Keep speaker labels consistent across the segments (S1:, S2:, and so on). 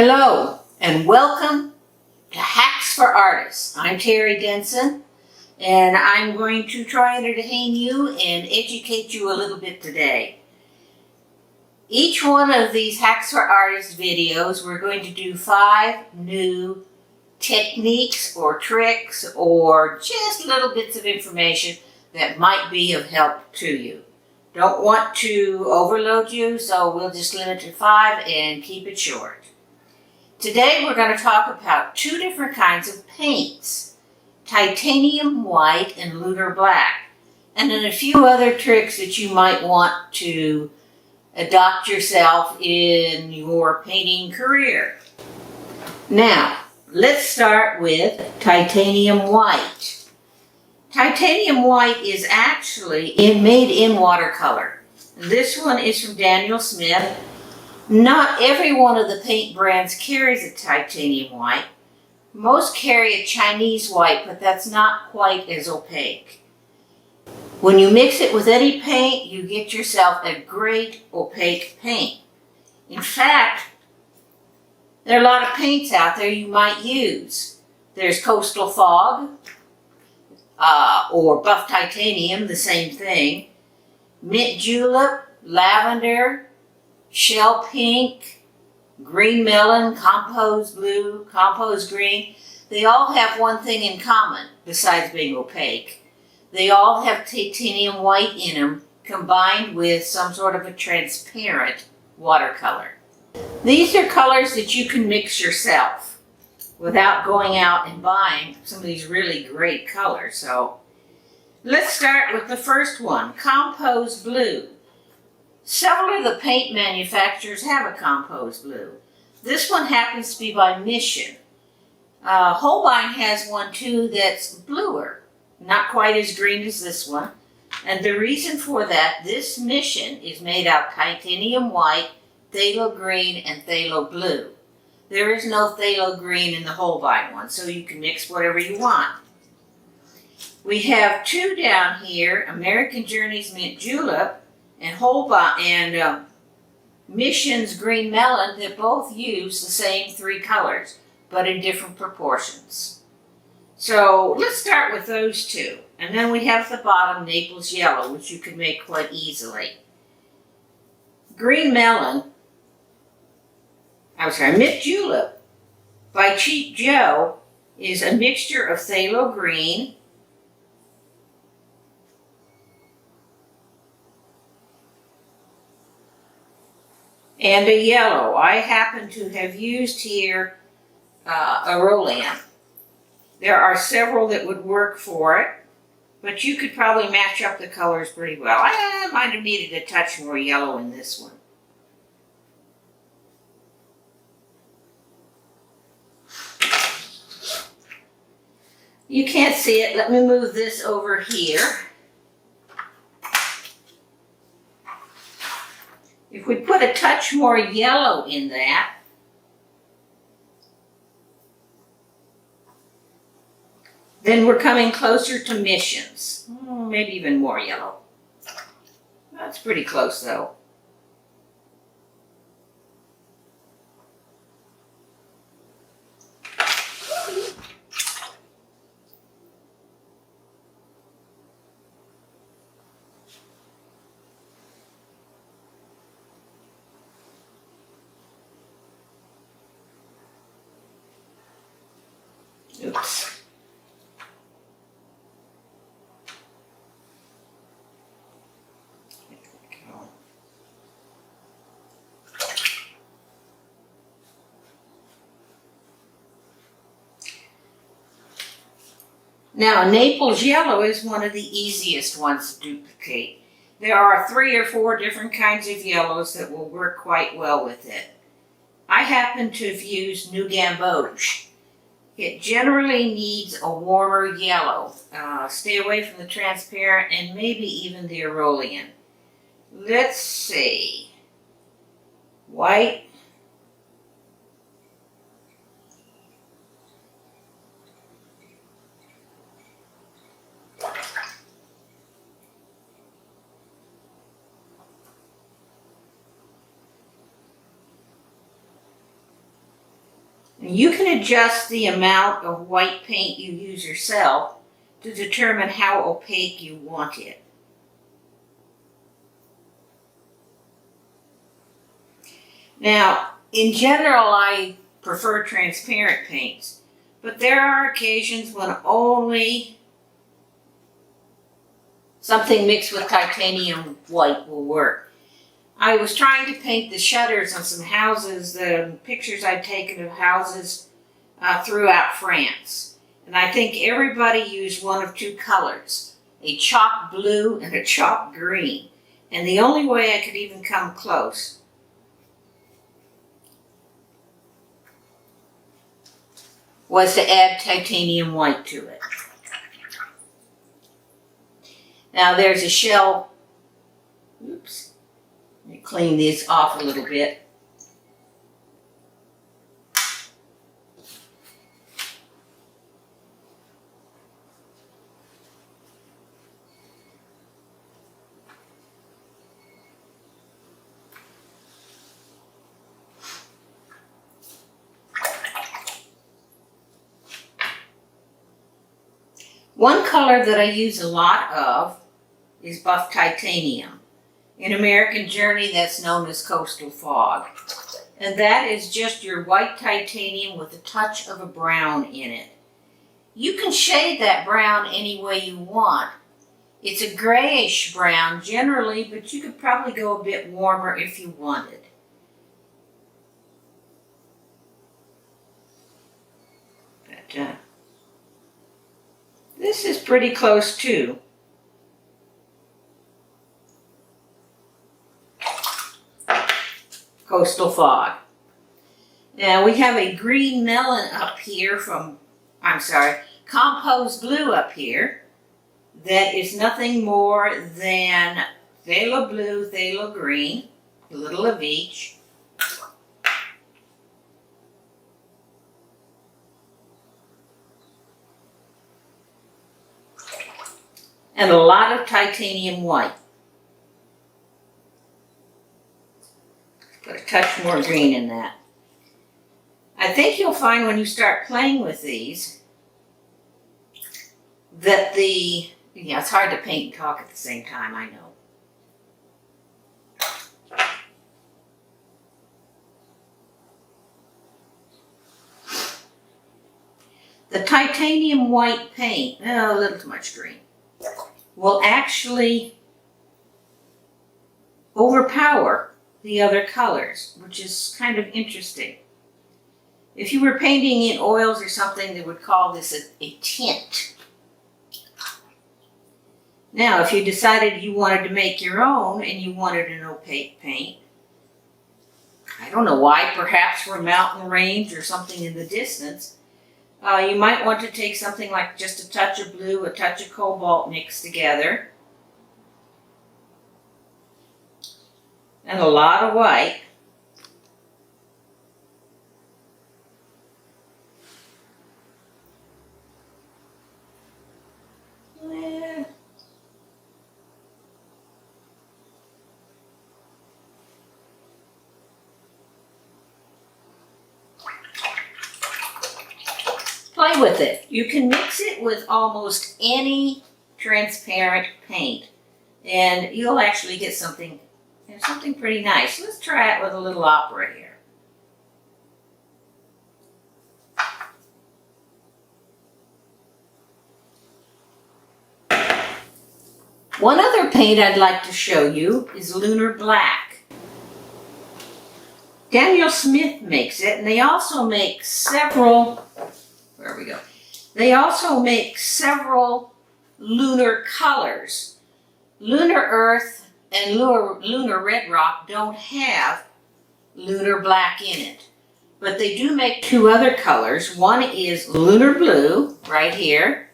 S1: Hello and welcome to Hacks for Artists. I'm Terry Denson and I'm going to try and entertain you and educate you a little bit today. Each one of these Hacks for Artists videos, we're going to do 5 new techniques or tricks or just little bits of information that might be of help to you. Don't want to overload you, so we'll just limit to 5 and keep it short. Today we're going to talk about 2 different kinds of paints, titanium white and lunar black, and then a few other tricks that you might want to adopt yourself in your painting career. Now, let's start with titanium white. Titanium white is actually made in watercolor. This one is from Daniel Smith. Not every one of the paint brands carries a titanium white. Most carry a Chinese white, but that's not quite as opaque. When you mix it with any paint, you get yourself a great opaque paint. In fact, there are a lot of paints out there you might use. There's Coastal Fog, or Buff Titanium, the same thing. Mint Julep, Lavender, Shell Pink, Green Melon, Composed Blue, Composed Green. They all have one thing in common, besides being opaque. They all have titanium white in them, combined with some sort of a transparent watercolor. These are colors that you can mix yourself without going out and buying some of these really great colors. So let's start with the first one, Composed Blue. Several of the paint manufacturers have a composed blue. This one happens to be by Mission. Holbein has one too that's bluer, not quite as green as this one. And the reason for that, this Mission is made out of titanium white, phthalo green, and phthalo blue. There is no phthalo green in the Holbein one, so you can mix whatever you want. We have 2 down here, American Journey's Mint Julep, and Holbein and Mission's Green Melon, that both use the same 3 colors, but in different proportions. So let's start with those 2. And then we have at the bottom Naples Yellow, which you can make quite easily. Mint Julep by Cheap Joe is a mixture of phthalo green, and a yellow. I happen to have used here a Rollan. There are several that would work for it, but you could probably match up the colors pretty well. I might have needed a touch more yellow in this one. You can't see it. Let me move this over here. If we put a touch more yellow in that, then we're coming closer to Mission's. Maybe even more yellow. That's pretty close though. Oops. There we go. Now, Naples Yellow is one of the easiest ones to duplicate. There are 3 or 4 different kinds of yellows that will work quite well with it. I happen to have used New Gamboge. It generally needs a warmer yellow. Stay away from the transparent and maybe even the Rollan. Let's see. White. And you can adjust the amount of white paint you use yourself to determine how opaque you want it. Now, in general, I prefer transparent paints, but there are occasions when only something mixed with titanium white will work. I was trying to paint the shutters on some houses, the pictures I'd taken of houses throughout France. And I think everybody used one of two colors, a chalk blue and a chalk green. And the only way I could even come close was to add titanium white to it. Now there's a shell. Oops. Let me clean this off a little bit. One color that I use a lot of is buff titanium. In American Journey, that's known as coastal fog. And that is just your white titanium with a touch of a brown in it. You can shade that brown any way you want. It's a grayish brown generally, but you could probably go a bit warmer if you wanted. But this is pretty close too. Coastal fog. Now we have a green melon up here composed blue up here. That is nothing more than phthalo blue, phthalo green, a little of each. And a lot of titanium white. Put a touch more green in that. I think you'll find when you start playing with these that it's hard to paint and talk at the same time, I know. The titanium white paint, a little too much green, will actually overpower the other colors, which is kind of interesting. If you were painting in oils or something, they would call this a tint. Now, if you decided you wanted to make your own and you wanted an opaque paint, I don't know why, perhaps for a mountain range or something in the distance, you might want to take something like just a touch of blue, a touch of cobalt mixed together, and a lot of white. Play with it. You can mix it with almost any transparent paint, and you'll actually get something pretty nice. Let's try it with a little opera here. One other paint I'd like to show you is Lunar Black. Daniel Smith makes it, and they also make several, They also make several lunar colors. Lunar Earth and Lunar Red Rock don't have Lunar Black in it, but they do make two other colors. One is Lunar Blue, right here,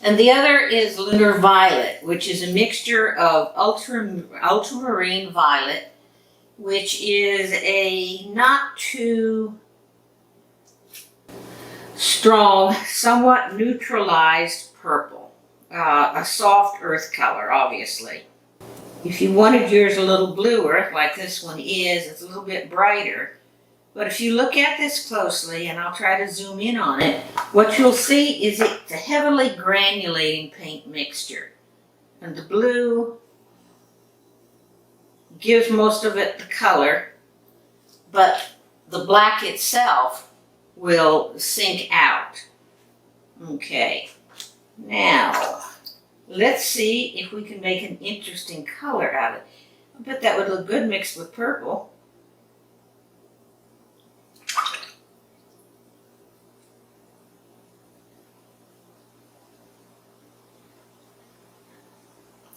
S1: and the other is Lunar Violet, which is a mixture of ultramarine violet, which is a not too strong, somewhat neutralized purple. A soft earth color, obviously. If you wanted yours a little bluer, like this one is, it's a little bit brighter. But if you look at this closely, and I'll try to zoom in on it, what you'll see is it's a heavily granulating paint mixture. And the blue gives most of it the color, but the black itself will sink out. Okay, now let's see if we can make an interesting color out of it. I bet that would look good mixed with purple.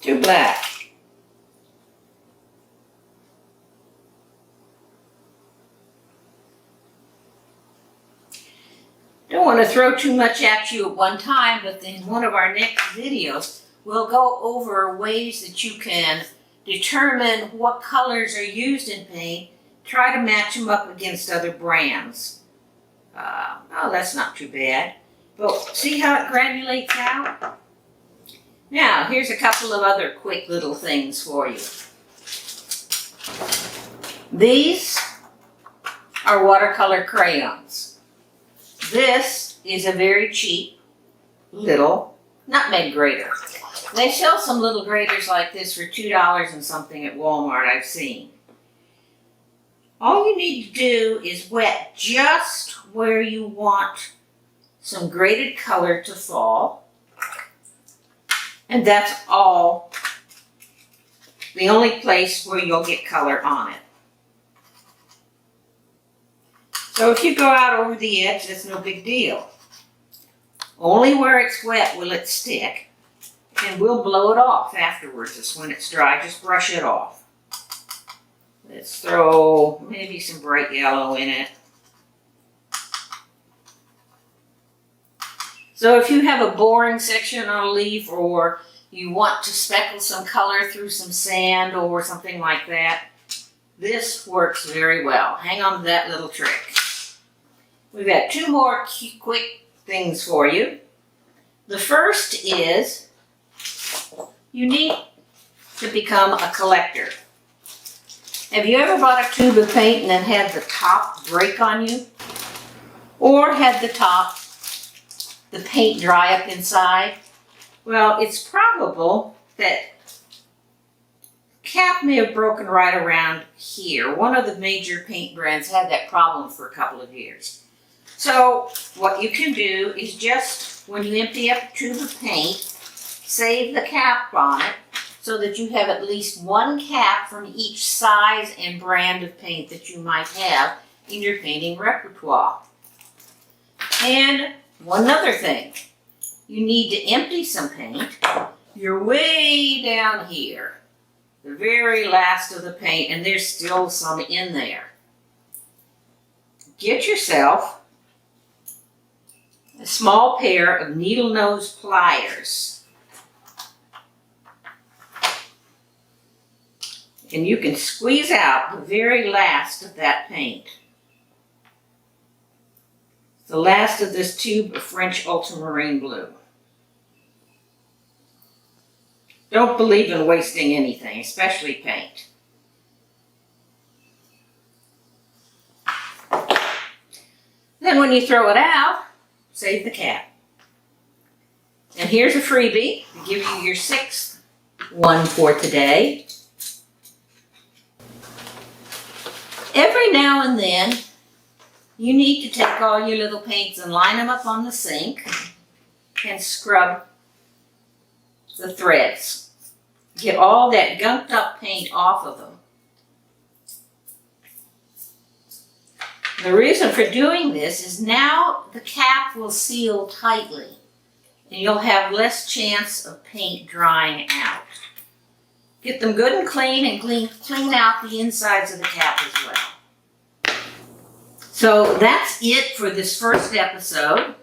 S1: Too black. Don't want to throw too much at you at one time, but in one of our next videos, we'll go over ways that you can determine what colors are used in paint, try to match them up against other brands. Oh, that's not too bad. But see how it granulates out? Now, here's a couple of other quick little things for you. These are watercolor crayons. This is a very cheap little nutmeg grater. They sell some little graters like this for $2 and something at Walmart, I've seen. All you need to do is wet just where you want some grated color to fall. And that's all, the only place where you'll get color on it. So if you go out over the edge, that's no big deal. Only where it's wet will it stick, and we'll blow it off afterwards. Just when it's dry, just brush it off. Let's throw maybe some bright yellow in it. So if you have a boring section on a leaf, or you want to speckle some color through some sand or something like that, this works very well. Hang on to that little trick. We've got two more quick things for you. The first is you need to become a collector. Have you ever bought a tube of paint and then had the top break on you? Or had the paint dry up inside? Well, it's probable that cap may have broken right around here. One of the major paint brands had that problem for a couple of years. So what you can do is just, when you empty up a tube of paint, save the cap on it so that you have at least one cap from each size and brand of paint that you might have in your painting repertoire. And one other thing, you need to empty some paint. You're way down here, the very last of the paint, and there's still some in there. Get yourself a small pair of needle nose pliers. And you can squeeze out the very last of that paint. The last of this tube of French ultramarine blue. Don't believe in wasting anything, especially paint. Then when you throw it out, save the cap. And here's a freebie to give you your sixth one for today. Every now and then, you need to take all your little paints and line them up on the sink and scrub the threads. Get all that gunked up paint off of them. The reason for doing this is now the cap will seal tightly and you'll have less chance of paint drying out. Get them good and clean, and clean out the insides of the cap as well. So that's it for this first episode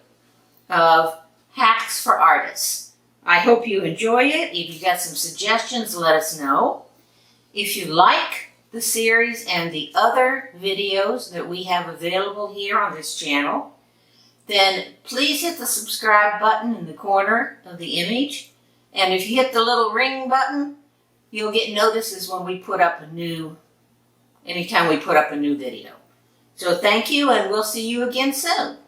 S1: of Hacks for Artists. I hope you enjoy it. If you got some suggestions, let us know. If you like the series and the other videos that we have available here on this channel, then please hit the subscribe button in the corner of the image. And if you hit the little ring button, you'll get notices when we put up anytime we put up a new video. So thank you, and we'll see you again soon.